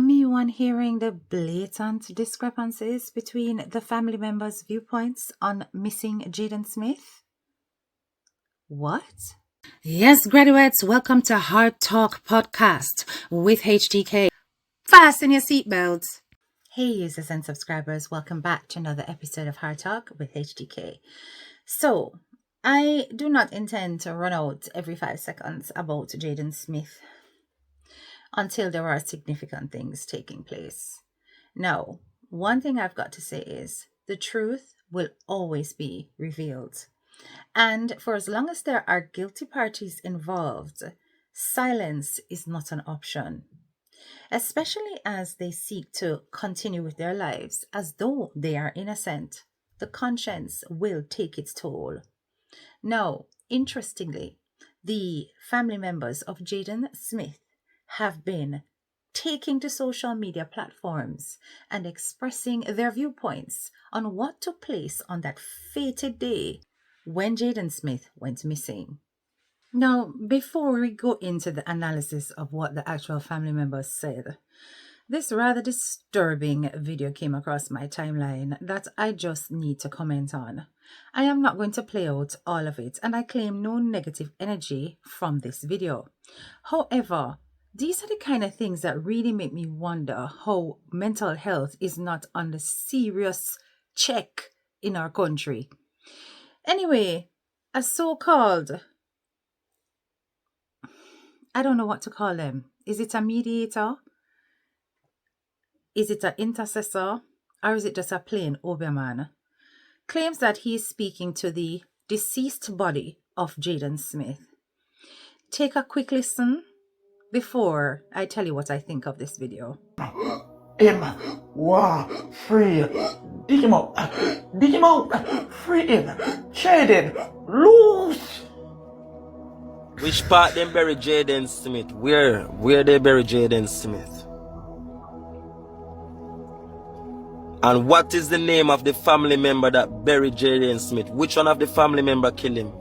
Anyone hearing the blatant discrepancies between the family members' viewpoints on missing Jayden Smith? What? Yes, graduates, welcome to Hard Talk Podcast with HTK. Fasten your seatbelts. Hey, users and subscribers, welcome back to another episode of Hard Talk with HTK. So, I do not intend to run out every 5 seconds about Jayden Smith until there are significant things taking place. Now, one thing I've got to say is the truth will always be revealed. And for as long as there are guilty parties involved, silence is not an option, especially as they seek to continue with their lives as though they are innocent. The conscience will take its toll. Now, interestingly, the family members of Jayden Smith have been taking to social media platforms and expressing their viewpoints on what took place on that fated day when Jayden Smith went missing. Now, before we go into the analysis of what the actual family members said, this rather disturbing video came across my timeline that I just need to comment on. I am not going to play out all of it, and I claim no negative energy from this video. However, these are the kind of things that really make me wonder how mental health is not on the serious check in our country. Anyway, a so-called, I don't know what to call them. Is it a mediator? Is it an intercessor? Or is it just a plain Oberman? Claims that he is speaking to the deceased body of Jayden Smith. Take a quick listen before I tell you what I think of this video. Free. Dig him out. Free him. Jayden, loose. Which part them bury Jayden Smith? Where they bury Jayden Smith? And what is the name of the family member that buried Jayden Smith? Which one of the family member killed him?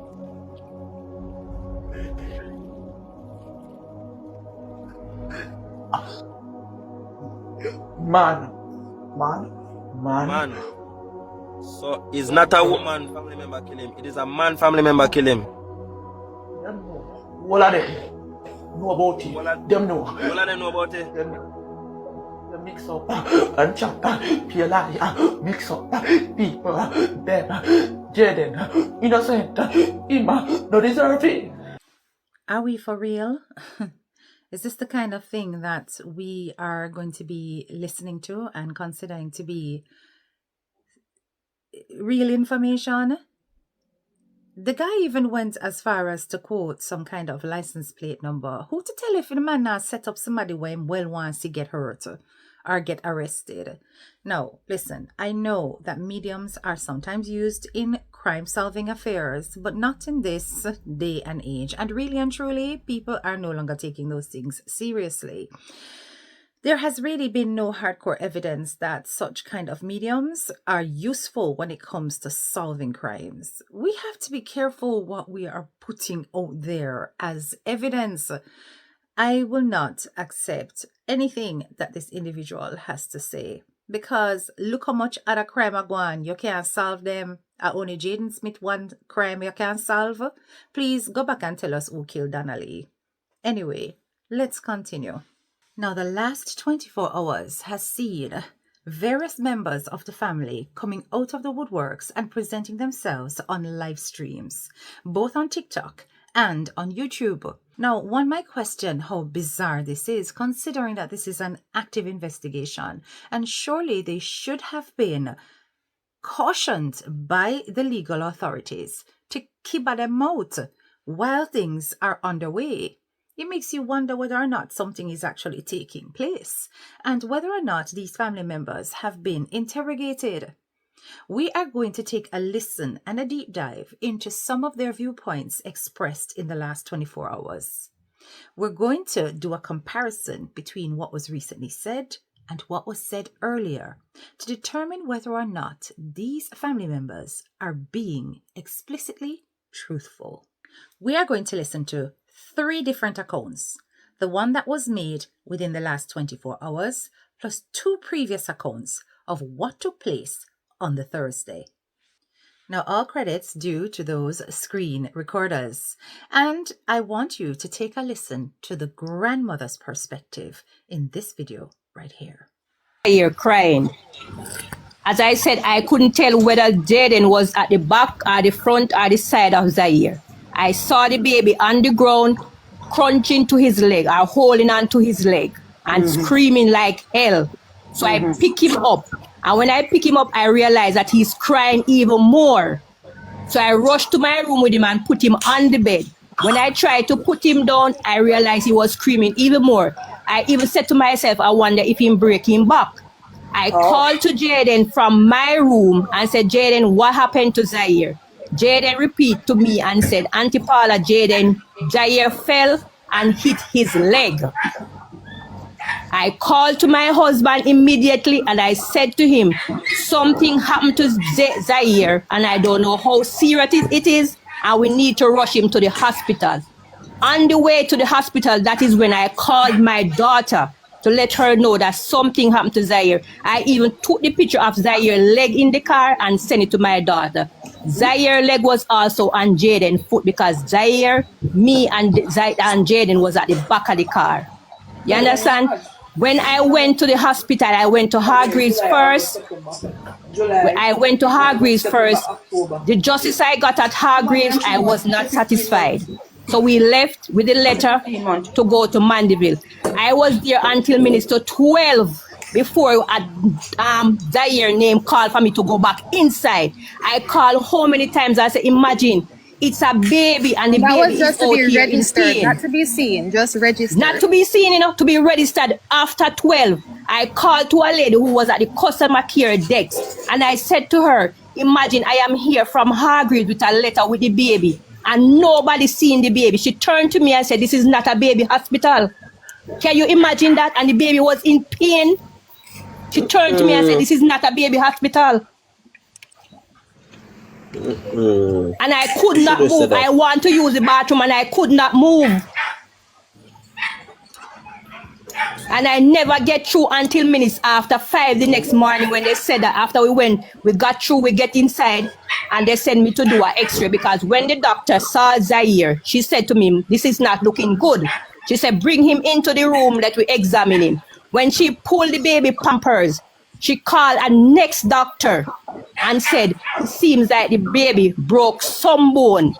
Man. So it's not a woman family member kill him. It is a man family member kill him. All of them know about it. Them know. All of them know about it. Them mix up and chop, PLI, mix up people, them, Jayden, innocent, him, no deserve it. Are we for real? Is this the kind of thing that we are going to be listening to and considering to be real information? The guy even went as far as to quote some kind of license plate number. Who to tell if the man now set up somebody where him well wants to get hurt or get arrested? Now, listen, I know that mediums are sometimes used in crime-solving affairs, but not in this day and age. And really and truly, people are no longer taking those things seriously. There has really been no hardcore evidence that such kind of mediums are useful when it comes to solving crimes. We have to be careful what we are putting out there as evidence. I will not accept anything that this individual has to say, because look how much other crime are going. You can't solve them. Only Jayden Smith one crime you can't solve. Please go back and tell us who killed Donnelly. Anyway, let's continue. Now, the last 24 hours has seen various members of the family coming out of the woodworks and presenting themselves on live streams, both on TikTok and on YouTube. Now, one might question how bizarre this is, considering that this is an active investigation, and surely they should have been cautioned by the legal authorities to keep their mouth while things are underway. It makes you wonder whether or not something is actually taking place and whether or not these family members have been interrogated. We are going to take a listen and a deep dive into some of their viewpoints expressed in the last 24 hours. We're going to do a comparison between what was recently said and what was said earlier to determine whether or not these family members are being explicitly truthful. We are going to listen to 3 different accounts the one that was made within the last 24 hours, plus 2 previous accounts of what took place on the Thursday. Now, all credits due to those screen recorders. And I want you to take a listen to the grandmother's perspective in this video right here. You're crying. As I said, I couldn't tell whether Jayden was at the back or the front or the side of Zaire. I saw the baby on the ground, crunching to his leg or holding on to his leg and screaming like hell. So I pick him up. And when I pick him up, I realize that he's crying even more. So I rushed to my room with him and put him on the bed. When I tried to put him down, I realized he was screaming even more. I even said to myself, I wonder if he'll break him back. I called to Jayden from my room and said, Jayden, what happened to Zaire? Jayden repeated to me and said, Auntie Paula, Zaire fell and hit his leg. I called to my husband immediately and I said to him, something happened to Zaire and I don't know how serious it is and we need to rush him to the hospital. On the way to the hospital, that is when I called my daughter to let her know that something happened to Zaire. I even took the picture of Zaire's leg in the car and sent it to my daughter. Zaire's leg was also on Jayden's foot because Zaire, me and Jayden was at the back of the car. You understand? When I went to the hospital, I went to Hargreaves first. I went to Hargreaves first. The justice I got at Hargreaves, I was not satisfied. So we left with the letter to go to Mandeville. I was there until Minister 12 before Zaire name called for me to go back inside. I called how many times? I said, imagine, it's a baby and the that baby was just is to be out here registered, in pain. not to be seen, just registered. Not to be seen, you know, to be registered after 12. I called to a lady who was at the customer care desk and I said to her, imagine I am here from Hargreaves with a letter with the baby and nobody seen the baby. She turned to me and said, this is not a baby hospital. Can you imagine that? And the baby was in pain. She turned to me and said, this is not a baby hospital. And I could not move. I want to use the bathroom and I could not move. And I never get through until minutes after 5 the next morning when they said that after we got through, we get inside and they sent me to do an x-ray because when the doctor saw Zaire, she said to me, this is not looking good. She said, bring him into the room, let we examine him. When she pulled the baby pampers, she called a next doctor and said, it seems like the baby broke some bone.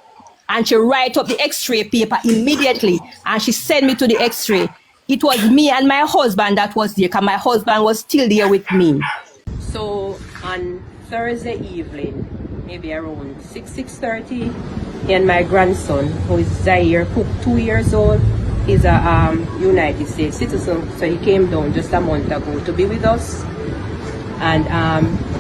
And she write up the x-ray paper immediately and she sent me to the x-ray. It was me and my husband that was there because my husband was still there with me. So on Thursday evening, maybe around 6:30, he and my grandson, who is Zaire, 2 years old, is a United States citizen. So he came down just a month ago to be with us. And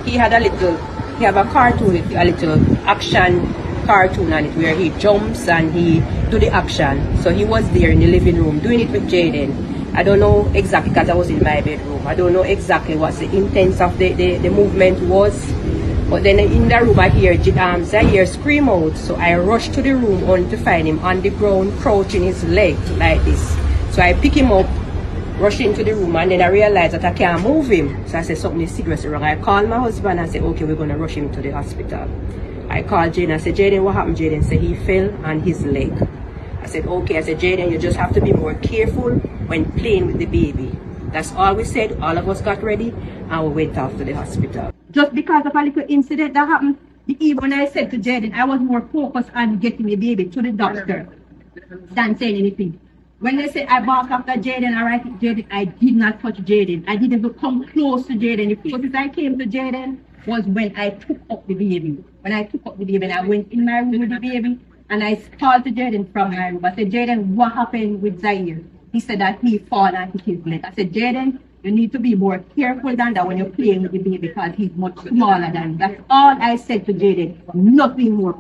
he have a cartoon with a little action cartoon on it where he jumps and he do the action. So he was there in the living room doing it with Jayden. I don't know exactly because I was in my bedroom. I don't know exactly what the intent of the movement was. But then in the room I hear Zaire scream out. So I rushed to the room only to find him on the ground crouching his leg like this. So I pick him up, rush into the room, and then I realized that I can't move him. So I said something is seriously wrong. I called my husband and said, okay, we're going to rush him to the hospital. I called Jayden. I said, Jayden, what happened? Jayden said he fell on his leg. I said, okay. I said, Jayden, you just have to be more careful when playing with the baby. That's all we said. All of us got ready and we went off to the hospital. Just because of a little incident that happened, even when I said to Jayden, I was more focused on getting the baby to the doctor than saying anything. When they said I barked after Jayden, I did not touch Jayden. I didn't even come close to Jayden. The closest I came to Jayden was when I took up the baby. When I took up the baby, I went in my room with the baby and I called to Jayden from my room. I said, Jayden, what happened with Zaire? He said that he fell and hit his leg. I said, Jayden, you need to be more careful than that when you're playing with the baby because he's much smaller than that. That's all I said to Jayden, nothing more.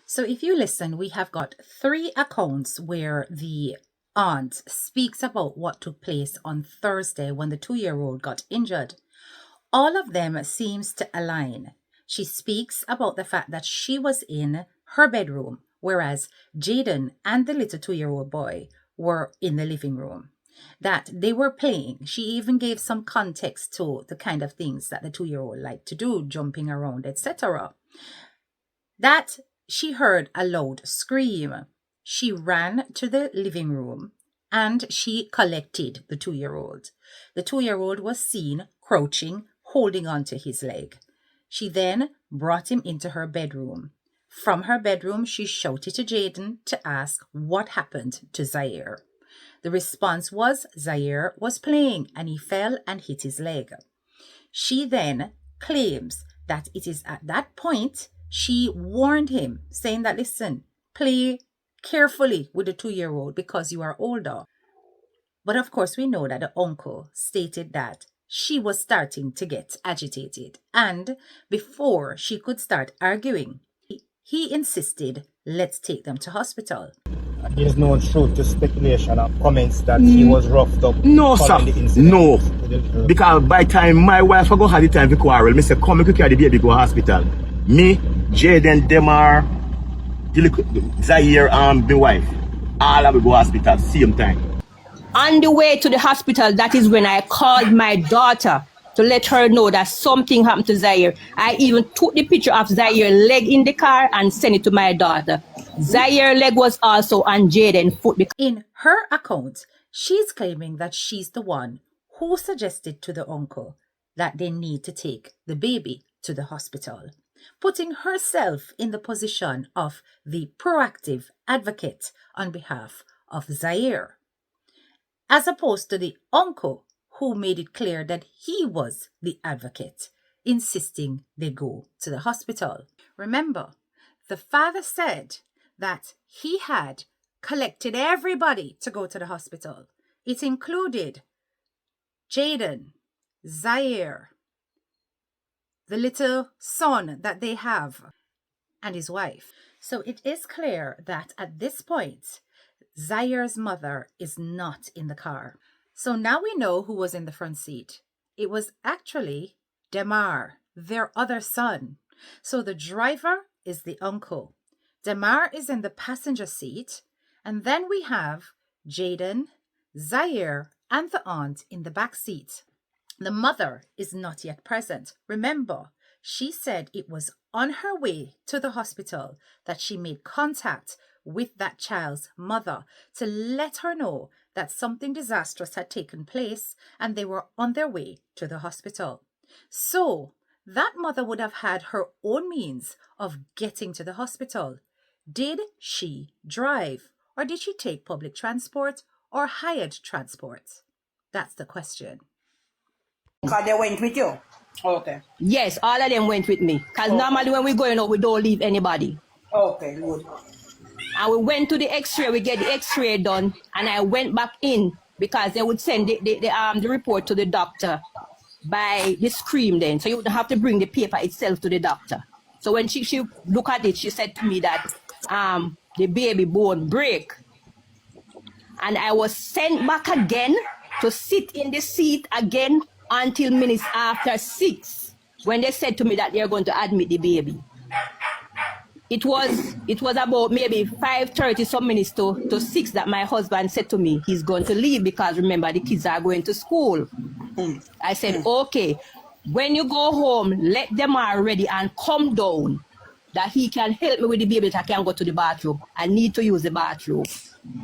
So if you listen, we have got 3 accounts where the aunt speaks about what took place on Thursday when the 2-year-old got injured. All of them seems to align. She speaks about the fact that she was in her bedroom, whereas Jayden and the little 2-year-old boy were in the living room, that they were playing. She even gave some context to the kind of things that the 2-year-old liked to do, jumping around, etc. That she heard a loud scream. She ran to the living room and she collected the 2-year-old. The 2-year-old was seen crouching, holding onto his leg. She then brought him into her bedroom. From her bedroom, she shouted to Jayden to ask what happened to Zaire. The response was Zaire was playing and he fell and hit his leg. She then claims that it is at that point she warned him, saying that, listen, play carefully with the 2-year-old because you are older. But of course, we know that the uncle stated that she was starting to get agitated. And before she could start arguing, he insisted, let's take them to hospital. There's no truth to speculation or comments that he was roughed up. No, sir. following the incident. No. Because by time my wife go have the time to quarrel, me say, come and carry the baby go hospital. Me, Jayden, Demar, Zaire, and my wife, all of we go hospital same time. On the way to the hospital, that is when I called my daughter to let her know that something happened to Zaire. I even took the picture of Zaire's leg in the car and sent it to my daughter. Zaire's leg was also on Jayden's foot. In her account, she's claiming that she's the one who suggested to the uncle that they need to take the baby to the hospital, putting herself in the position of the proactive advocate on behalf of Zaire, as opposed to the uncle who made it clear that he was the advocate, insisting they go to the hospital. Remember, the father said that he had collected everybody to go to the hospital. It included Jayden, Zaire, the little son that they have, and his wife. So it is clear that at this point, Zaire's mother is not in the car. So now we know who was in the front seat. It was actually Demar, their other son. So the driver is the uncle. Demar is in the passenger seat. And then we have Jayden, Zaire, and the aunt in the back seat. The mother is not yet present. Remember, she said it was on her way to the hospital that she made contact with that child's mother to let her know that something disastrous had taken place and they were on their way to the hospital. So that mother would have had her own means of getting to the hospital. Did she drive, or did she take public transport or hired transport? That's the question. Because they went with you? Okay. Yes, all of them went with me. Because normally when we're going out, we don't leave anybody. Okay, good. And we went to the x-ray, we get the x-ray done, and I went back in because they would send the report to the doctor by the screen then. So you would have to bring the paper itself to the doctor. So when she looked at it, she said to me that the baby bone break. And I was sent back again to sit in the seat again until minutes after 6, when they said to me that they're going to admit the baby. It was about maybe 5:30 some minutes to 6 that my husband said to me he's going to leave because remember the kids are going to school. I said, okay, when you go home, let them are ready and come down that he can help me with the baby that I can go to the bathroom. I need to use the bathroom.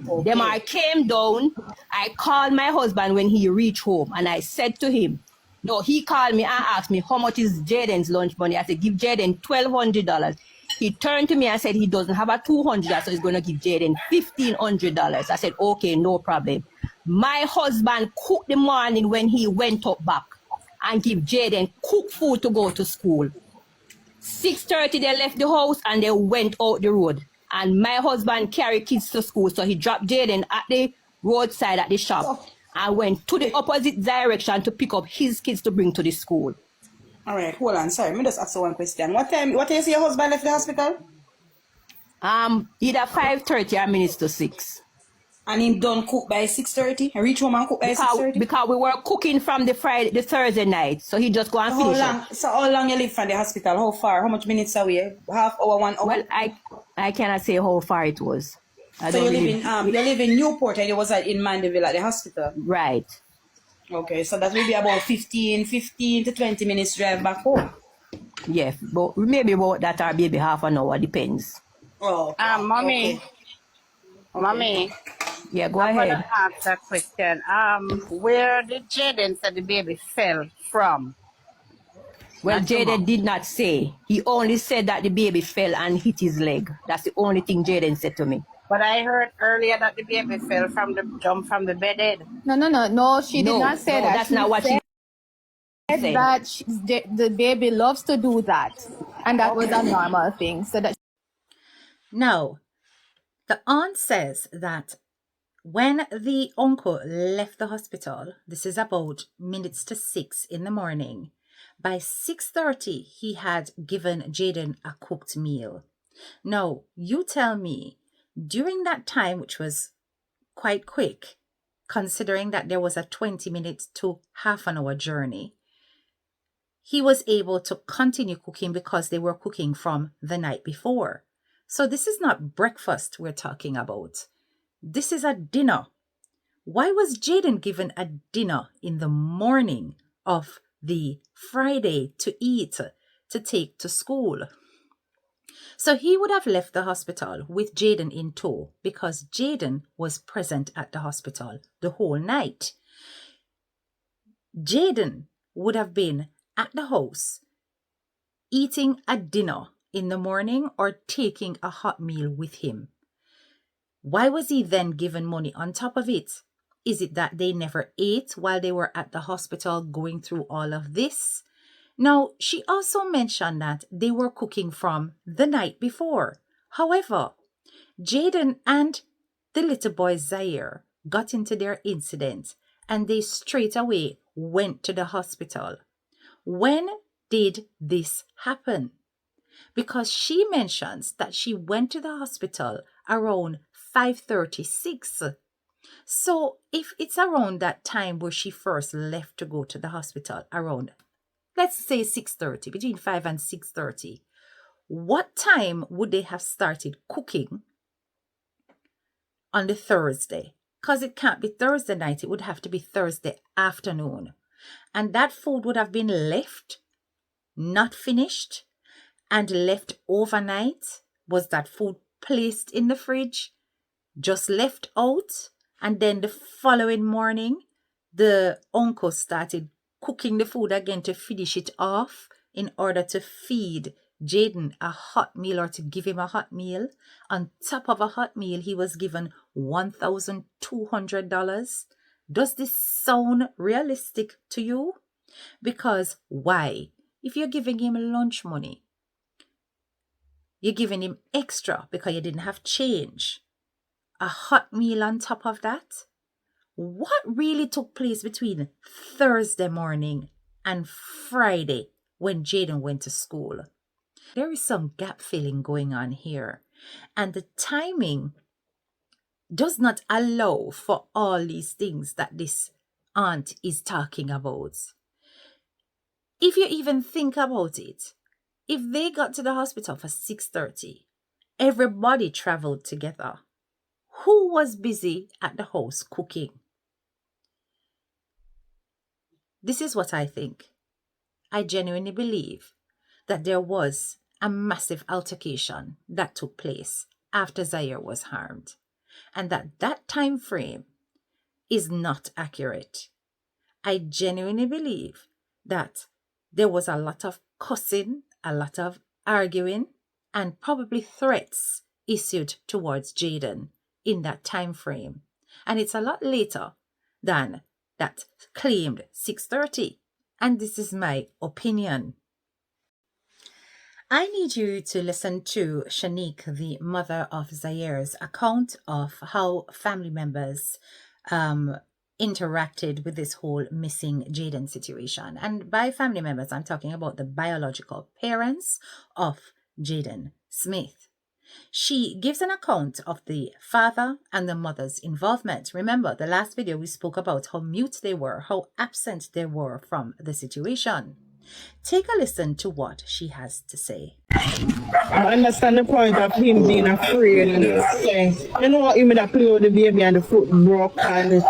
Okay. Demar came down. I called my husband when he reached home and I said to him, no, he called me and asked me how much is Jayden's lunch money. I said, give Jayden $1,200. He turned to me and said he doesn't have a $200, so he's going to give Jayden $1,500. I said, okay, no problem. My husband cooked the morning when he went up back and give Jayden cooked food to go to school. 6:30 they left the house and they went out the road. And my husband carried kids to school, so he dropped Jayden at the roadside at the shop and went to the opposite direction to pick up his kids to bring to the school. All right, hold on. Sorry, let me just ask you one question. What time is your husband left the hospital? Either 5:30 or minutes to 6. And he done cook by 6:30? He reach home and cook by 6:30? Because we were cooking from the Thursday night, so he just go and finish it. So how long you live from the hospital? How far? How much minutes away? Half hour, 1 hour? Well, I cannot say how far it was. I So don't you live in Newport and you was in Mandeville at the hospital. Right. Okay, so that will be about 15 to 20 minutes drive back home. Yeah, but maybe about that or maybe half an hour, depends. Oh, okay. Mommy, mommy, Yeah, go I'm ahead. gonna ask a question. Where did Jayden say the baby fell from? Well, Not your Jayden mom. did not say. He only said that the baby fell and hit his leg. That's the only thing Jayden said to me. But I heard earlier that the baby fell from the jump from the bed. No. She did not say that. That's She not what she said said. that the baby loves to do that, and that was a normal thing. So that Now, the aunt says that when the uncle left the hospital, this is about minutes to 6 in the morning, by 6:30 he had given Jayden a cooked meal. Now, you tell me, during that time, which was quite quick, considering that there was a 20-minute to half an hour journey, he was able to continue cooking because they were cooking from the night before. So this is not breakfast we're talking about. This is a dinner. Why was Jayden given a dinner in the morning of the Friday to eat, to take to school? So he would have left the hospital with Jayden in tow because Jayden was present at the hospital the whole night. Jayden would have been at the house eating a dinner in the morning or taking a hot meal with him. Why was he then given money on top of it? Is it that they never ate while they were at the hospital going through all of this? Now, she also mentioned that they were cooking from the night before. However, Jayden and the little boy Zaire got into their incident and they straight away went to the hospital. When did this happen? Because she mentions that she went to the hospital around 5:36. So if it's around that time where she first left to go to the hospital, around, let's say 6:30, between 5 and 6:30, what time would they have started cooking on the Thursday? Because it can't be Thursday night, it would have to be Thursday afternoon. And that food would have been left, not finished, and left overnight. Was that food placed in the fridge, just left out? And then the following morning, the uncle started cooking the food again to finish it off in order to feed Jayden a hot meal or to give him a hot meal. On top of a hot meal, he was given $1,200. Does this sound realistic to you? Because why? If you're giving him lunch money, you're giving him extra because you didn't have change, a hot meal on top of that. What really took place between Thursday morning and Friday when Jayden went to school? There is some gap filling going on here, and the timing does not allow for all these things that this aunt is talking about. If you even think about it, if they got to the hospital for 6:30, everybody traveled together. Who was busy at the house cooking? This is what I think. I genuinely believe that there was a massive altercation that took place after Zaire was harmed, and that time frame is not accurate. I genuinely believe that there was a lot of cussing, a lot of arguing, and probably threats issued towards Jayden in that time frame. And it's a lot later than that claimed 6:30. And this is my opinion. I need you to listen to Shanique, the mother of Zaire's, account of how family members interacted with this whole missing Jayden situation. And by family members, I'm talking about the biological parents of Jayden Smith. She gives an account of the father and the mother's involvement. Remember, the last video we spoke about how mute they were, how absent they were from the situation. Take a listen to what she has to say. I understand the point of him being afraid in a sense. You know what, him that play with the baby and the foot broke and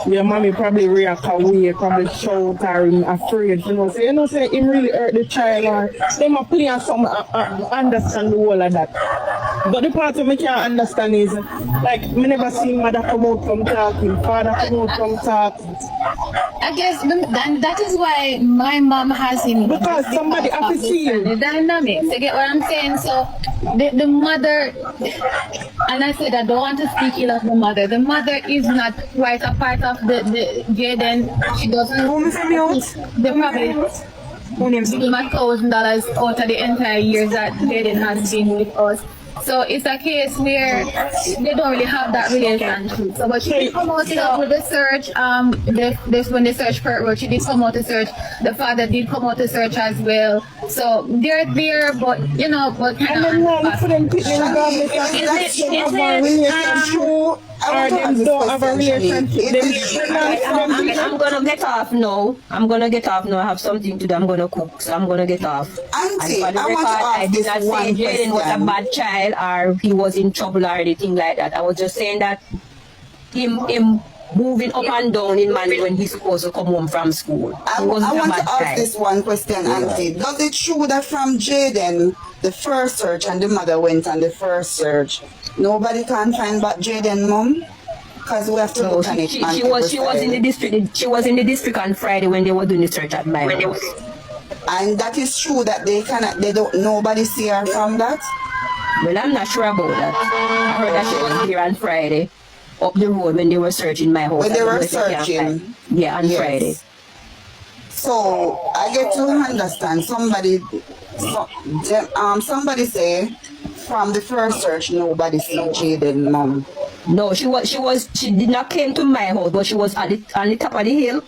your mommy probably react away, probably shout or him afraid, say him really hurt the child or them a play and something, understand the whole of that. But the part of me can't understand is, like, me never seen mother come out from talking, father come out from talking. I guess that is why my mom has him. Because somebody have to see him. The dynamics, you get what I'm saying? So the mother, and I said I don't want to speak ill of the mother. The mother is not quite a part of the Jayden. She doesn't. They probably give him $1,000 out of the entire years that Jayden has been with us. So it's a case where they don't really have that relationship. So, but she did come out with the search. This when they search for her, she did come out to search. The father did come out to search as well. So they're there, but but and then now for them people in the or them don't have a relationship. I'm gonna get off now. I have something to do. I'm gonna cook, so I'm gonna get off. Auntie, and for the record, I did not say Jayden was a bad child or he was in trouble or anything like that. I was just saying that him moving up and down in money when he's supposed to come home from school. I want to ask this one question, Auntie. Does it true that from Jayden, the first search and the mother went on the first search, nobody can find but Jayden mom? Because we have to look at it. She was in the district. She was in the district on Friday when they were doing the search at my house. And that is true that nobody see her from that? Well, I'm not sure about that. I heard that she was here on Friday, up the road when they were searching my house. When they were searching? Yeah, on Friday. So, I get to understand, somebody say, from the first search, nobody see Jayden mom. No, she did not came to my house, but she was on the top of the hill.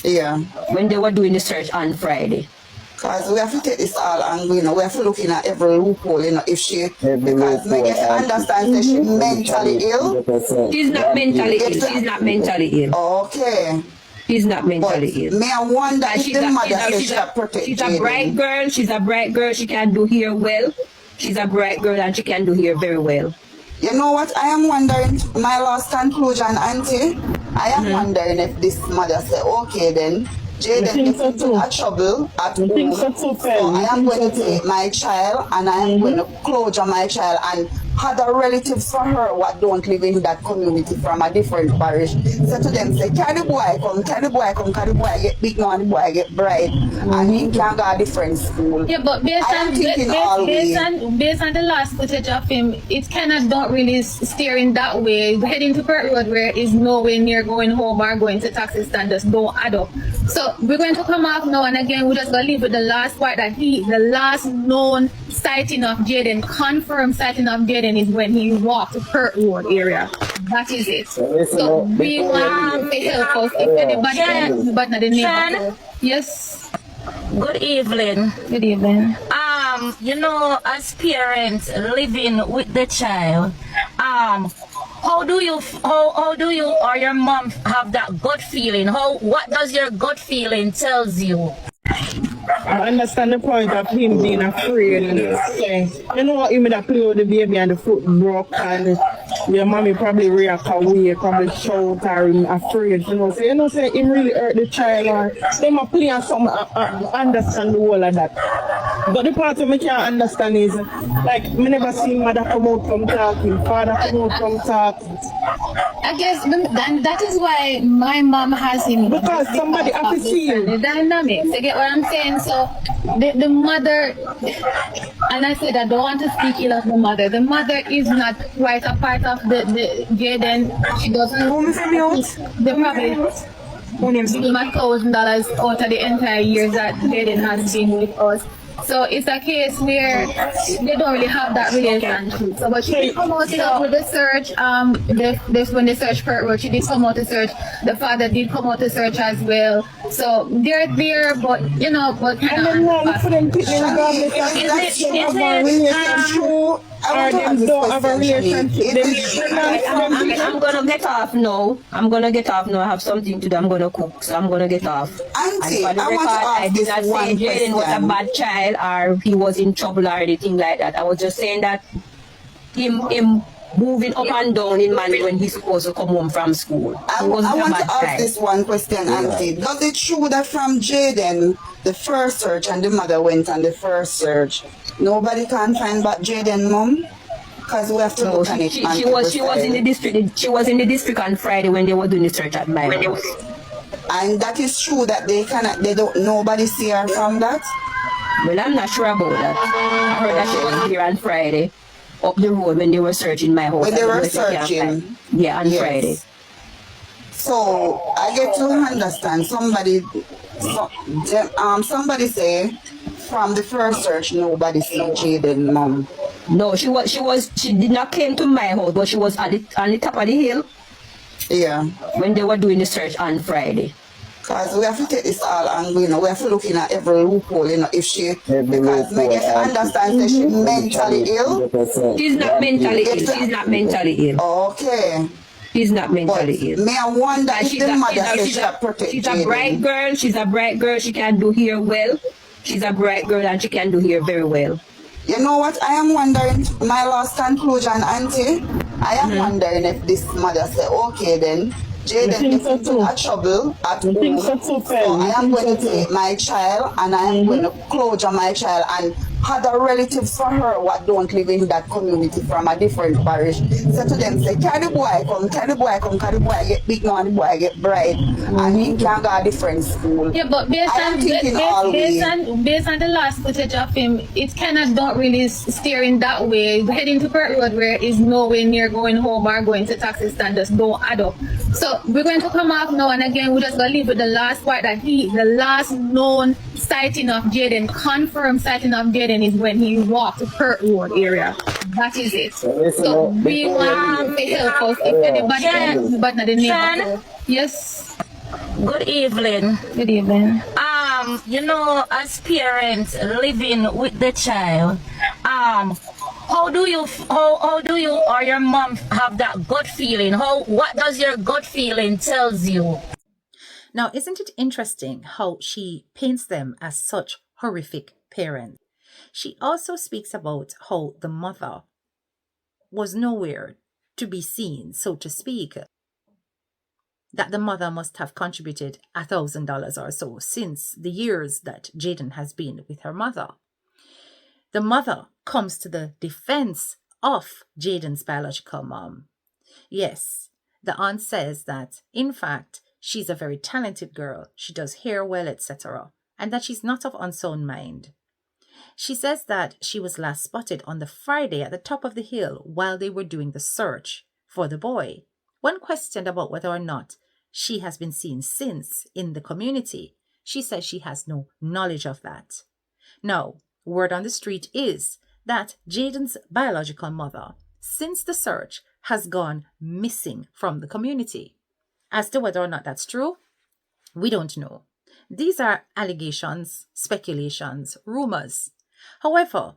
Yeah. When they were doing the search on Friday. Because we have to take this all and we have to look in at every loophole, if she, because I get to understand that she's mentally ill. She's not mentally ill. She's not mentally ill. Okay. She's not mentally ill. May I wonder if the mother says she protect She's a bright girl. She's a bright girl. She can do hair well. She's a bright girl and she can do hair very well. You know what? I am wondering, my last conclusion, Auntie, I am wondering if this mother say, okay then, Jayden gets into a trouble at home, so I am going to take my child and I am going to closure my child and other relatives for her what don't live in that community from a different parish. So to them say, can the boy come, can the boy get big now and the boy get bright and he can go a different school. Yeah, but based on the last footage of him, it cannot don't really steer in that way. Heading to Pert Road where is nowhere near going home or going to taxi stand just don't add up. So we're going to come off now and again we're just gonna leave with the last part that the last known sighting of Jayden, confirmed sighting of Jayden is when he walked to Pert Road area. That is it. So we want to help us if anybody but not the neighborhood. Yes. Good evening. Good evening. As parents living with the child, how do you or your mom have that gut feeling? What does your gut feeling tells you? I understand the point of him being afraid in a sense. You know what, him that play with the baby and the foot broke and your mommy probably react away, probably shout or him afraid, say him really hurt the child or them a play and something, understand the whole of that. But the part of me can't understand is, like, me never seen mother come out from talking, father come out from talking. I guess that is why my mom has him. Because somebody have to see him. The dynamics, you get what I'm saying? So the mother, and I said I don't want to speak ill of the mother. The mother is not quite a part of the Jayden. She doesn't. They probably give him $1,000 out of the entire years that Jayden has been with us. So it's a case where they don't really have that relationship. So, but she did come out with the search. This when they search for her, she did come out to search. The father did come out to search as well. So they're there, but I I or want to ask them this don't have a question, Shanique. relationship. Them Is I'm gonna get off now. I'm gonna get off now. I have something to do. I'm gonna cook, so I'm gonna get off. And Auntie, for the I record, want to I ask did this not say one Jayden was a question. bad child or he was in trouble or anything like that. I was just saying that him moving up and down in man when he's supposed to come home from school. I He wasn't a want to bad ask child. this one question, Auntie. Does it true that from Jayden, the first search and the mother went on the first search, nobody can find back Jayden mom? Because we have to No, look on it. she was in the district. She was in the district on Friday when they were doing the search at my house. And that is true that nobody see her from that? Well, I'm not sure about that. I heard that she was here on Friday, up the road when they were searching my house. When they I don't were know if you can searching? find- Yeah, on Yes. Friday. So I get to understand somebody say from the first search nobody see Jayden mom. No, she did not came to my house, but she was on the top of the hill. Yeah. When they were doing the search on Friday. Because we have to take this all and we have to look in at every loophole, if she, because we get to understand that she's mentally ill. She's not mentally ill. She's not mentally ill. Okay. She's not mentally ill. May I wonder if the mother says she protect She's a bright girl. She's a bright girl. She can do hair well. She's a bright girl and she can do hair very well. You know what? I am wondering, my last conclusion, Auntie, I am wondering if this mother say, okay then, Jayden gets into a trouble at home, so I am going to take my child and I am going to closure my child and other relatives for her what don't live in that community from a different parish. So to them say, can the boy come, can the boy come, can the boy get big now and the boy get bright and he can go a different school. Yeah, but based on the last footage of him, it kind of don't really steer in that way. Heading to Pert Road where is nowhere near going home or going to taxi stand just don't add up. So we're going to come off now and again we're just gonna leave with the last part that the last known sighting of Jayden, confirmed sighting of Jayden is when he walked to Pert Road area. That is it. So we want to help us if anybody can, but not the neighborhood. Yes. Good evening. Good evening. As parents living with the child, how do you or your mom have that gut feeling? What does your gut feeling tells you? Now, isn't it interesting how she paints them as such horrific parents? She also speaks about how the mother was nowhere to be seen, so to speak. That the mother must have contributed $1,000 or so since the years that Jayden has been with her mother. The mother comes to the defense of Jayden's biological mom. Yes, the aunt says that, in fact, she's a very talented girl, she does hair well, etc., and that she's not of unsound mind. She says that she was last spotted on the Friday at the top of the hill while they were doing the search for the boy. When questioned about whether or not she has been seen since in the community, she says she has no knowledge of that. Now, word on the street is that Jayden's biological mother, since the search, has gone missing from the community. As to whether or not that's true, we don't know. These are allegations, speculations, rumors. However,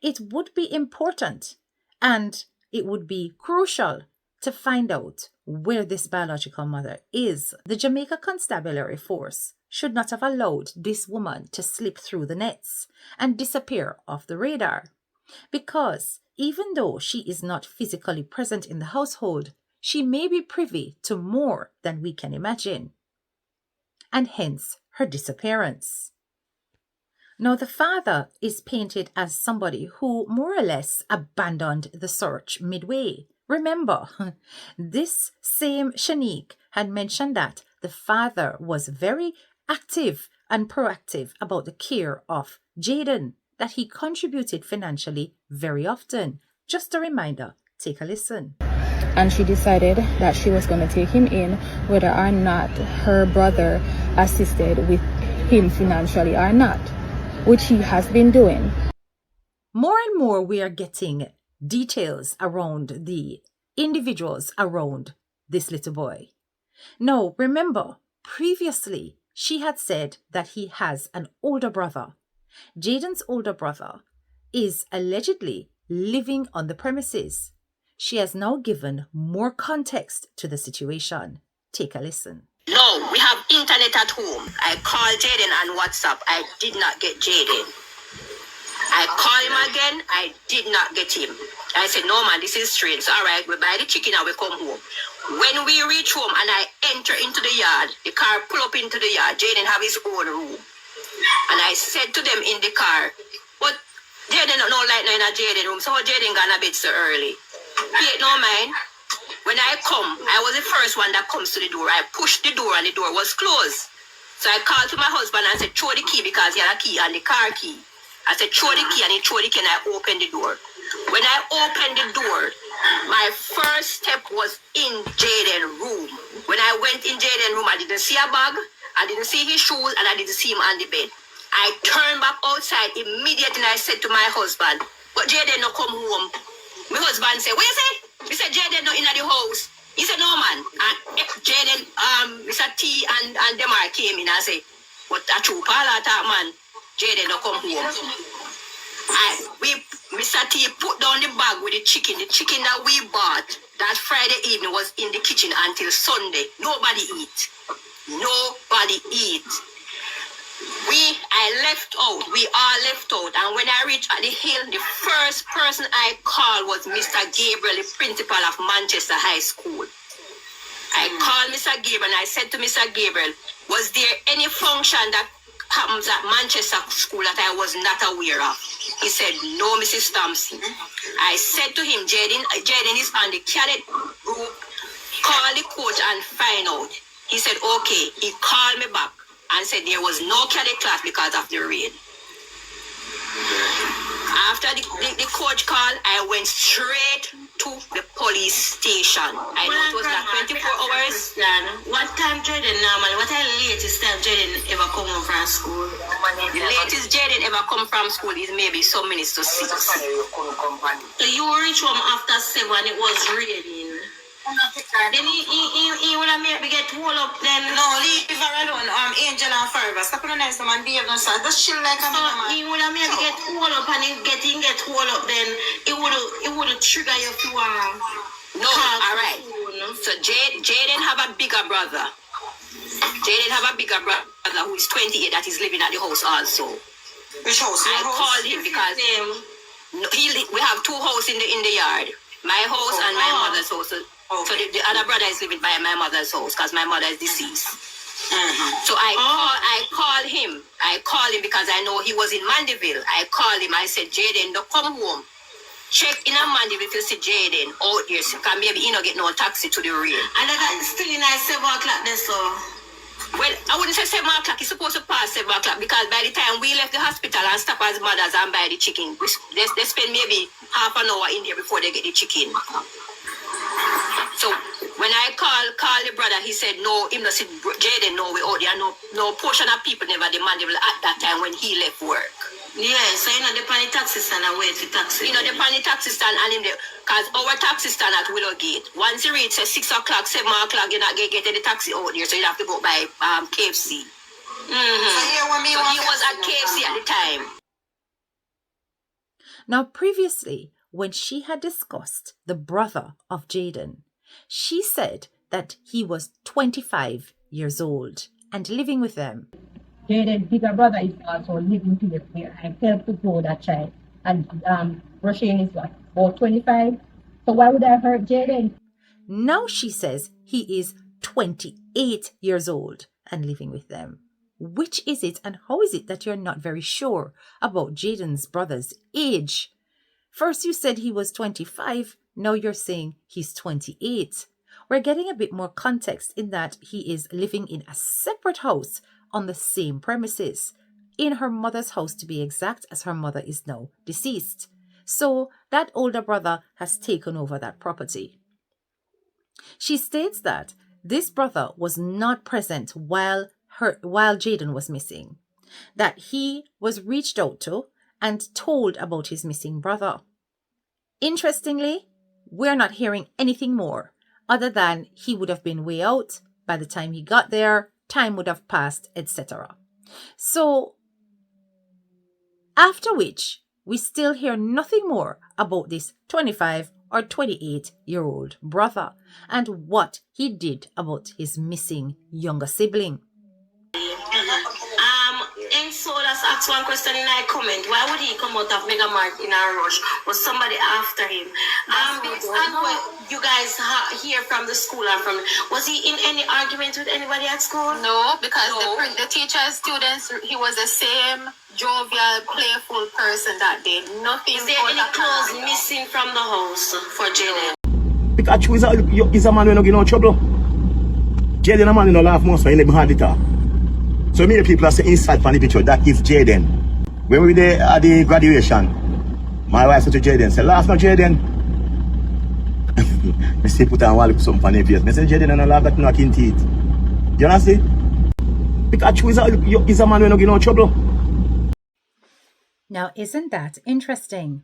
it would be important and it would be crucial to find out where this biological mother is. The Jamaica Constabulary Force should not have allowed this woman to slip through the nets and disappear off the radar. Because even though she is not physically present in the household, she may be privy to more than we can imagine. And hence her disappearance. Now, the father is painted as somebody who more or less abandoned the search midway. Remember, this same Shanique had mentioned that the father was very active and proactive about the care of Jayden, that he contributed financially very often. Just a reminder, take a listen. And she decided that she was going to take him in whether or not her brother assisted with him financially or not, which he has been doing. More and more we are getting details around the individuals around this little boy. Now, remember, previously she had said that he has an older brother. Jayden's older brother is allegedly living on the premises. She has now given more context to the situation. Take a listen. No, we have internet at home. I called Jayden on WhatsApp. I did not get Jayden. I called him again. I did not get him. I said, no man, this is strange. So, all right, we buy the chicken and we come home. When we reach home and I enter into the yard, the car pull up into the yard. Jayden have his own room. And I said to them in the car, but Jayden no light now in a Jayden room. So Jayden gone a bit so early. Pay no mind. When I come, I was the first one that comes to the door. I pushed the door and the door was closed. So I called to my husband and said, throw the key because he had a key and the car key. I said, throw the key, and he threw the key and I opened the door. When I opened the door, my first step was in Jayden's room. When I went in Jayden's room, I didn't see a bag, I didn't see his shoes, and I didn't see him on the bed. I turned back outside immediately and I said to my husband, but Jayden no come home. My husband said, what you say? He said, Jayden no in the house. He said, no man. And Jayden, Mr. T and Demar came in and said, but a true pala attack man, Jayden no come home. Mr. T put down the bag with the chicken. The chicken that we bought that Friday evening was in the kitchen until Sunday. Nobody eat. Nobody eat. I left out. We all left out. And when I reached at the hill, the first person I called was Mr. Gabriel, the principal of Manchester High School. I called Mr. Gabriel and I said to Mr. Gabriel, was there any function that happens at Manchester School that I was not aware of? He said, no, Mrs. Thompson. I said to him, Jayden is on the cadet group. Call the coach and find out. He said, okay. He called me back and said there was no cadet class because of the rain. After the coach called, I went straight to the police station. I know it was not 24 hours. What time Jayden normally? What are the latest time Jayden ever come home from school? The latest Jayden ever come from school is maybe some minutes to 6. So you reach home after 7, it was raining. Then he would have made me get hold up then. No, leave her alone. Angel and Forever. Stop on the nice man, behave no sir. Just chill like a man. He would have made me get hold up and he get hold up then it would trigger you to no, alright. So Jayden have a bigger brother. Jayden have a bigger brother who is 28 that is living at the house also. Which house? I called him because we have 2 houses in the yard. My house and my mother's house. So the other brother is living by my mother's house because my mother is deceased. So I called him. I called him because I know he was in Mandeville. I called him. I said, Jayden, no, come home. Check in a Mandeville if you see Jayden out there. So can maybe he not get no taxi to the rain. And that still in at 7 o'clock then, so. Well, I wouldn't say 7 o'clock. It's supposed to pass 7 o'clock because by the time we left the hospital and stop as mothers and buy the chicken, they spend maybe half an hour in there before they get the chicken. So when I call the brother, he said no, him not see Jayden no way out there. No portion of people never demanded at that time when he left work. Yeah, so you know the pan taxi stand and wait for taxi. You know the pan taxi stand and him there, cause our taxi stand at Willow Gate. Once you reach 6 o'clock, 7 o'clock, you're not gonna get the taxi out there, so you have to go by KFC. So he was at KFC at the time. Now, previously, when she had discussed the brother of Jayden, she said that he was 25 years old and living with them. Jayden's bigger brother is also living together here. I helped to grow that child. And Roshane is what, about 25? So why would I hurt Jayden? Now she says he is 28 years old and living with them. Which is it and how is it that you're not very sure about Jayden's brother's age? First you said he was 25, now you're saying he's 28. We're getting a bit more context in that he is living in a separate house on the same premises, in her mother's house to be exact, as her mother is now deceased. So that older brother has taken over that property. She states that this brother was not present while Jayden was missing, that he was reached out to and told about his missing brother. Interestingly, we're not hearing anything more other than he would have been way out by the time he got there, time would have passed, etc. So, after which, we still hear nothing more about this 25 or 28-year-old brother and what he did about his missing younger sibling. Solas asked one question in our comment. Why would he come out of Mega Mart in a rush? Was somebody after him? Based on what you guys hear from the school or from, was he in any argument with anybody at school? No, because the teachers, students, he was the same jovial, playful person that day. Nothing. Is there any clothes missing from the house for Jayden? Pikachu is a man who don't get no trouble. Jayden a man who no laugh most when he behind the talk. So many people are saying inside from the picture, that is Jayden. When we were there at the graduation, my wife said to Jayden, say, laugh no Jayden. I say put on wall something on the face. I say Jayden and I laugh that knocking teeth. You understand? Pikachu is a man who don't get no trouble. Now isn't that interesting?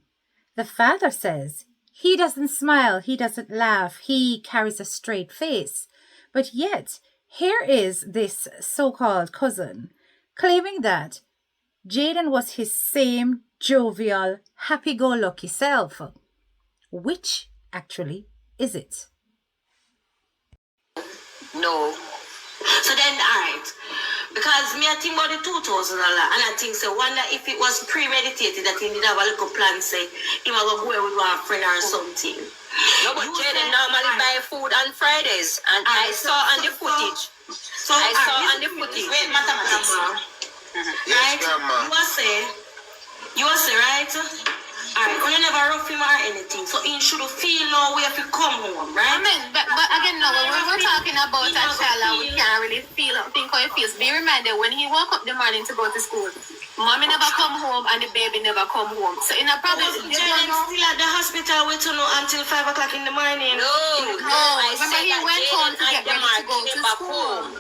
The father says he doesn't smile, he doesn't laugh, he carries a straight face. But yet, here is this so-called cousin claiming that Jayden was his same jovial, happy-go-lucky self. Which actually is it? No. So then, alright. Because me I think about the 2000 and I think so wonder if it was premeditated that he did have a little plan, say he might go with one friend or something. No, but Jayden normally buy food on Fridays, and I saw on the footage. I saw on the footage. Wait, mathematics. Right? You say, right? Alright, you never rough him or anything, so he should feel no way if you come home, right? I mean, but again, no, when we're talking about a child, we can't really think how he feels. Be reminded, when he woke up the morning to go to school, mommy never come home and the baby never come home. So in a problem, Jayden still at the hospital waiting until 5 o'clock in the morning. No, remember he went home to get ready to go to school.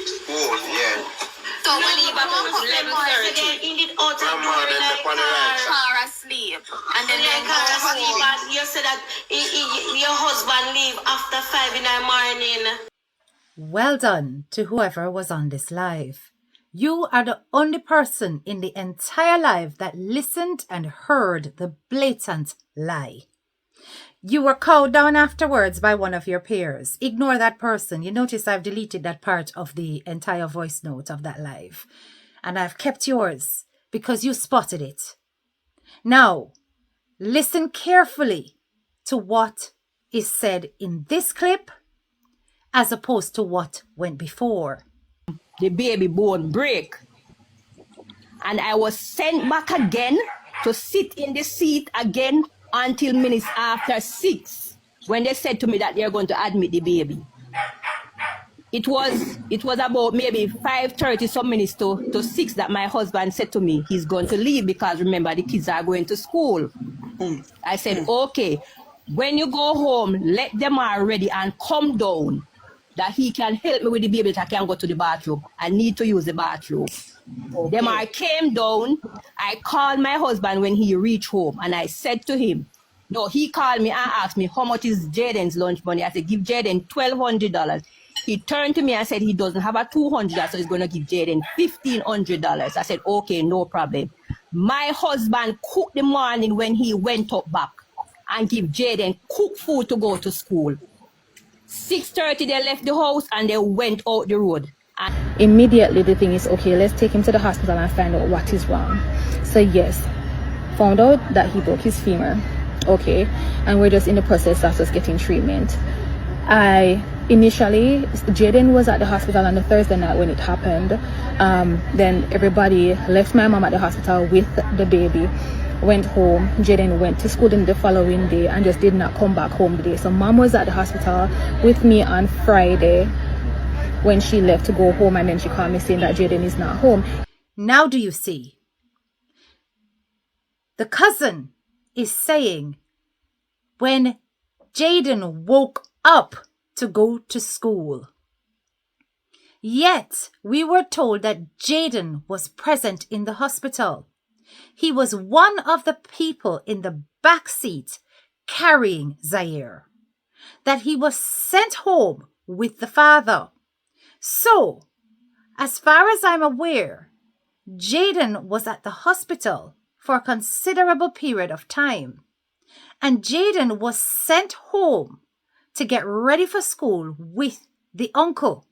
School, yeah. So when he woke up the morning, he did out the door like car asleep. And then you said that your husband leave after 5 in the morning. Well done to whoever was on this live. You are the only person in the entire live that listened and heard the blatant lie. You were called down afterwards by one of your peers. Ignore that person. You notice I've deleted that part of the entire voice note of that live. And I've kept yours because you spotted it. Now, listen carefully to what is said in this clip as opposed to what went before. The baby bone break. And I was sent back again to sit in the seat again until minutes after 6 when they said to me that they're going to admit the baby. It was about maybe 5:30 some minutes to 6 that my husband said to me he's going to leave because remember the kids are going to school. I said, okay, when you go home, let them are ready and come down that he can help me with the baby that I can go to the bathroom. I need to use the bathroom. Okay. Them I came down. I called my husband when he reached home and I said to him, no, he called me and asked me how much is Jayden's lunch money. I said, give Jayden $1,200. He turned to me and said he doesn't have a $200, so he's going to give Jayden $1,500. I said, okay, no problem. My husband cooked the morning when he went up back and give Jayden cooked food to go to school. 6:30 they left the house and they went out the road. Immediately the thing is, okay, let's take him to the hospital and find out what is wrong. So yes, found out that he broke his femur. Okay, and we're just in the process of just getting treatment. Initially, Jayden was at the hospital on the Thursday night when it happened. Then everybody left my mom at the hospital with the baby, went home. Jayden went to school in the following day and just did not come back home today. So mom was at the hospital with me on Friday when she left to go home, and then she called me saying that Jayden is not home. Now do you see? The cousin is saying when Jayden woke up to go to school. Yet we were told that Jayden was present in the hospital. He was one of the people in the back seat carrying Zaire. That he was sent home with the father. So, as far as I'm aware, Jayden was at the hospital for a considerable period of time. And Jayden was sent home to get ready for school with the uncle.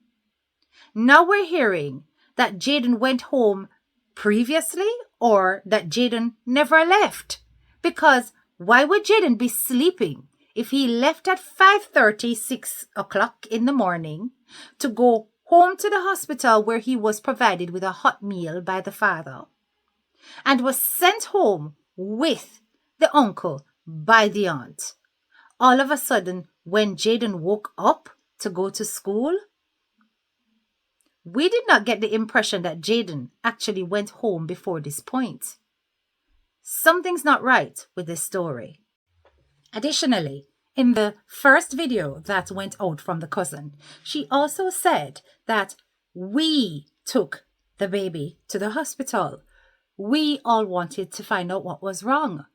Now we're hearing that Jayden went home previously or that Jayden never left. Because why would Jayden be sleeping if he left at 5:30, 6 o'clock in the morning to go home to the hospital where he was provided with a hot meal by the father and was sent home with the uncle by the aunt? All of a sudden, when Jayden woke up to go to school, we did not get the impression that Jayden actually went home before this point. Something's not right with this story. Additionally, in the first video that went out from the cousin, she also said that we took the baby to the hospital. We all wanted to find out what was wrong.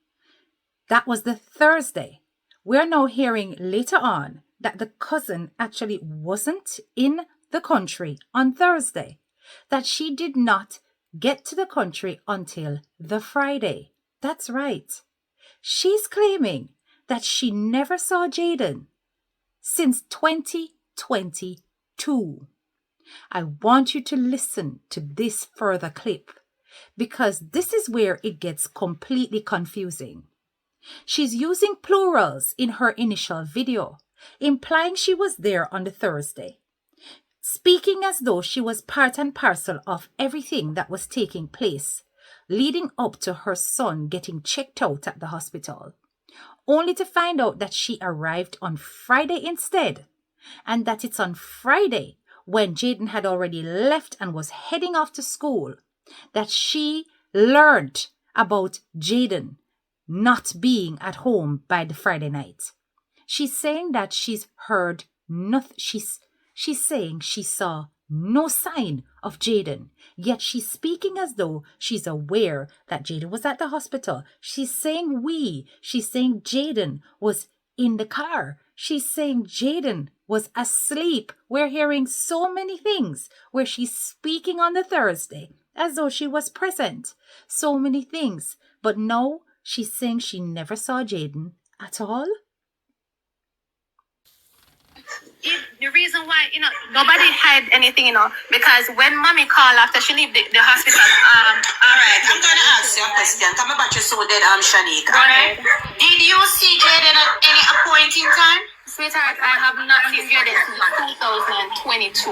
That was the Thursday. We're now hearing later on that the cousin actually wasn't in the country on Thursday, that she did not get to the country until the Friday. That's right. She's claiming that she never saw Jayden since 2022. I want you to listen to this further clip because this is where it gets completely confusing. She's using plurals in her initial video, implying she was there on the Thursday, speaking as though she was part and parcel of everything that was taking place, leading up to her son getting checked out at the hospital, only to find out that she arrived on Friday instead, and that it's on Friday, when Jayden had already left and was heading off to school, that she learned about Jayden not being at home by the Friday night. She's saying that she's heard nothing. She's saying she saw no sign of Jayden, yet she's speaking as though she's aware that Jayden was at the hospital. She's saying Jayden was in the car. She's saying Jayden was asleep. We're hearing so many things where she's speaking on the Thursday as though she was present. So many things. But no, she's saying she never saw Jayden at all. The reason why, nobody hide anything, because when mommy called after she leave the hospital, all right, I'm going to ask you a question. Come about your so dead, Shanique. All right. Did you see Jayden at any point in time? Sweetheart, I have not seen Jayden since 2022.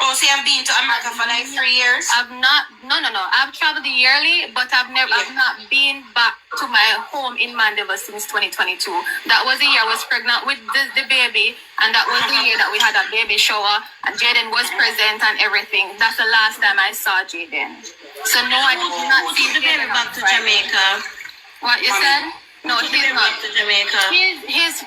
Oh, so you've been to America for like 3 years? No. I've traveled yearly, but I've not been back to my home in Mandeville since 2022. That was the year I was pregnant with the baby, and that was the year that we had a baby shower, and Jayden was present and everything. That's the last time I saw Jayden. So no, I did not see the baby back to Jamaica. What you said? No, he's not to Jamaica. His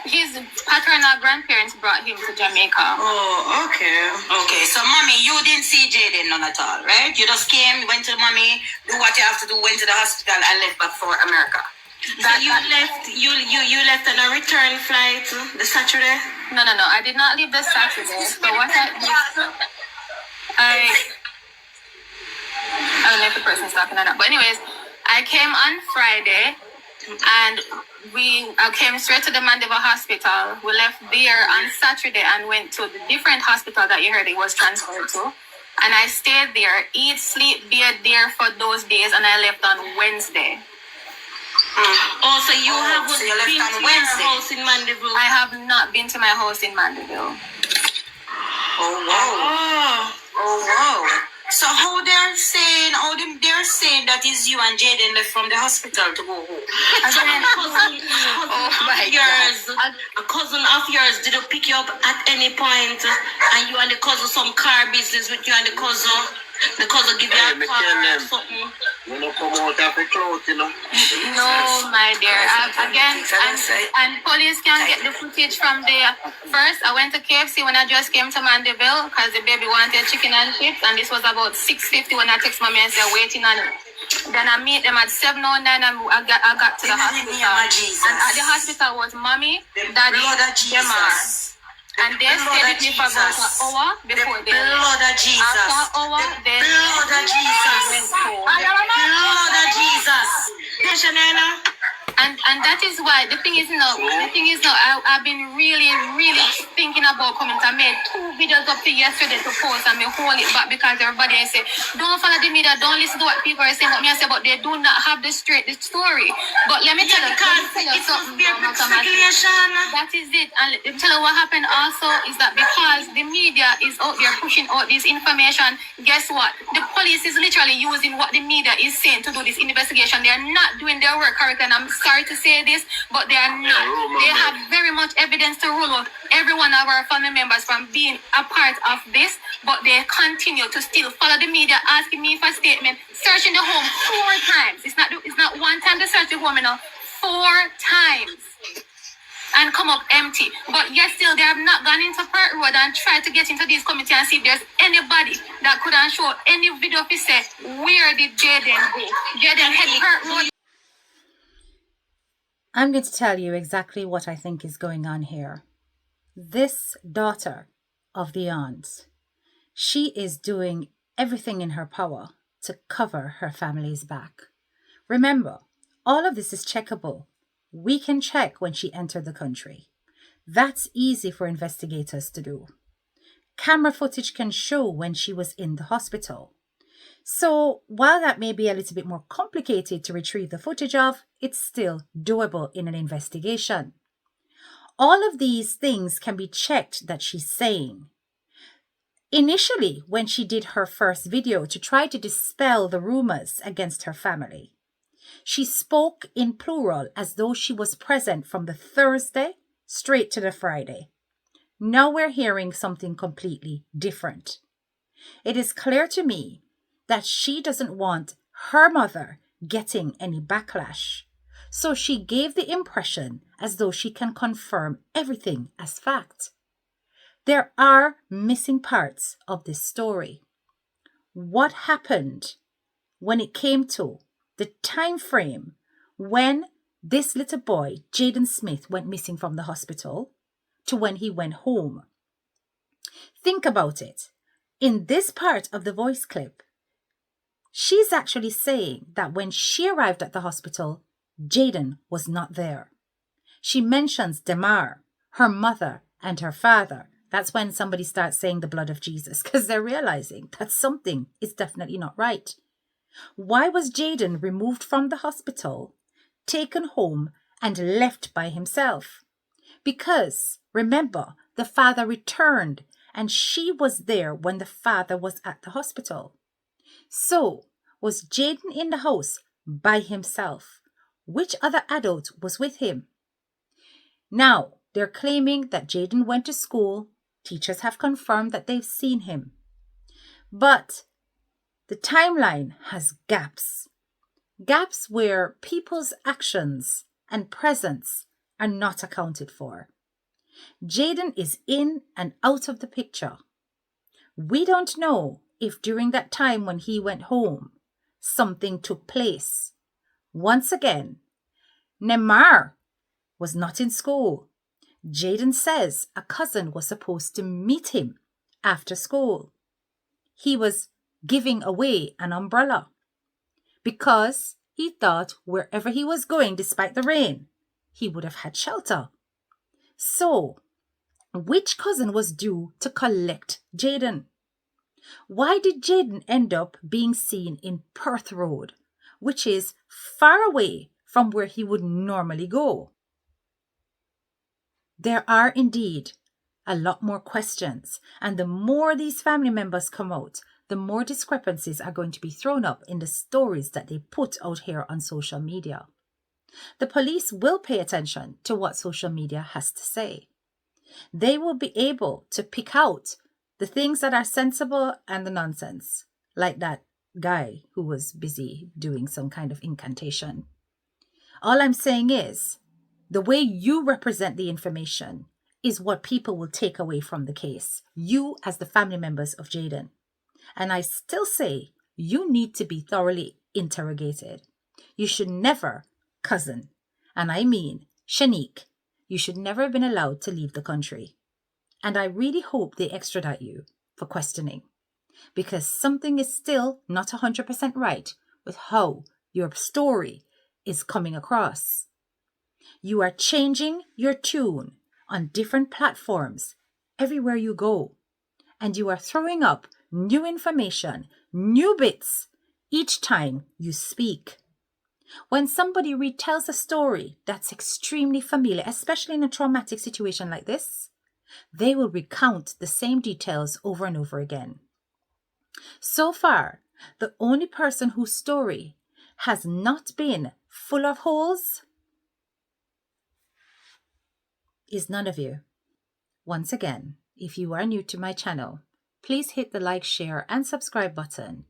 paternal grandparents brought him to Jamaica. Oh, okay. Okay, so mommy, you didn't see Jayden none at all, right? You just came, went to mommy, do what you have to do, went to the hospital, and left back for America. You left on a return flight the Saturday? No. I did not leave the Saturday. So what I don't know if the person's talking or not. But anyways, I came on Friday. And I came straight to the Mandeville hospital. We left there on Saturday and went to the different hospital that you heard he was transferred to. And I stayed there, eat, sleep, be there for those days, and I left on Wednesday. Oh, so you haven't been to your house in Mandeville? I have not been to my house in Mandeville. Oh, wow. Oh, wow. So how they're saying that it's you and Jayden left from the hospital to go home? A cousin of yours didn't pick you up at any point, and you and the cousin some car business with you and the cousin. The cousin give you a car or something. You don't come out of the throat, No, my dear. And police can get the footage from there. First, I went to KFC when I just came to Mandeville because the baby wanted chicken and chips, and this was about 6:50 when I text mommy and said waiting on it. Then I meet them at 7:09 and I got to the hospital. And at the hospital was mommy, daddy, Demar. And they stayed with me for about an hour before they left. After an hour, then they went home. And that is why the thing is now, I've been really thinking about coming. I made 2 videos up to yesterday to post and me hold it back because everybody say, don't follow the media, don't listen to what people are saying, but me I say, but they do not have the story. But let me tell you, something. That is it. And let me tell you what happened also is that because the media is out there pushing out this information, guess what? The police is literally using what the media is saying to do this investigation. They are not doing their work correctly, and I'm sorry to say this, but they are not. They have very much evidence to rule out every one of our family members from being a part of this, but they continue to still follow the media, asking me for statement, searching the home 4 times. It's not one time to search the home, 4 times. And come up empty. But yet still they have not gone into Park Road and tried to get into this committee and see if there's anybody that could show any video to say, where did Jayden go? Jayden head Park Road. I'm going to tell you exactly what I think is going on here. This daughter of the aunt, she is doing everything in her power to cover her family's back. Remember, all of this is checkable. We can check when she entered the country. That's easy for investigators to do. Camera footage can show when she was in the hospital. So while that may be a little bit more complicated to retrieve the footage of, it's still doable in an investigation. All of these things can be checked that she's saying. Initially, when she did her first video to try to dispel the rumors against her family, she spoke in plural as though she was present from the Thursday straight to the Friday. Now we're hearing something completely different. It is clear to me that she doesn't want her mother getting any backlash. So she gave the impression as though she can confirm everything as fact. There are missing parts of this story. What happened when it came to the time frame when this little boy, Jayden Smith, went missing from the hospital to when he went home? Think about it. In this part of the voice clip, she's actually saying that when she arrived at the hospital, Jayden was not there. She mentions Demar, her mother, and her father. That's when somebody starts saying the blood of Jesus, because they're realizing that something is definitely not right. Why was Jayden removed from the hospital, taken home, and left by himself? Because, remember, the father returned, and she was there when the father was at the hospital. So, was Jayden in the house by himself? Which other adult was with him? Now, they're claiming that Jayden went to school. Teachers have confirmed that they've seen him. But the timeline has gaps. Gaps where people's actions and presence are not accounted for. Jayden is in and out of the picture. We don't know if during that time when he went home, something took place. Once again, Neymar was not in school. Jayden says a cousin was supposed to meet him after school. He was giving away an umbrella because he thought wherever he was going, despite the rain, he would have had shelter. So, which cousin was due to collect Jayden? Why did Jayden end up being seen in Perth Road, which is far away from where he would normally go? There are indeed a lot more questions, and the more these family members come out, the more discrepancies are going to be thrown up in the stories that they put out here on social media. The police will pay attention to what social media has to say. They will be able to pick out the things that are sensible and the nonsense, like that guy who was busy doing some kind of incantation. All I'm saying is, the way you represent the information is what people will take away from the case, you as the family members of Jayden. And I still say you need to be thoroughly interrogated. You should never, cousin, and I mean Shanique, you should never have been allowed to leave the country. And I really hope they extradite you for questioning, because something is still not 100% right with how your story is coming across. You are changing your tune on different platforms everywhere you go, and you are throwing up new information, new bits each time you speak. When somebody retells a story that's extremely familiar, especially in a traumatic situation like this, they will recount the same details over and over again. So far, the only person whose story has not been full of holes is none of you. Once again, if you are new to my channel, please hit the like, share, and subscribe button.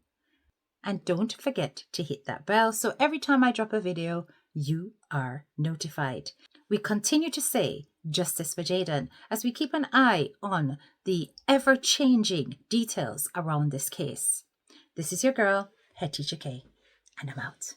And don't forget to hit that bell so every time I drop a video, you are notified. We continue to say justice for Jayden as we keep an eye on the ever-changing details around this case. This is your girl, Head Teacher K, and I'm out.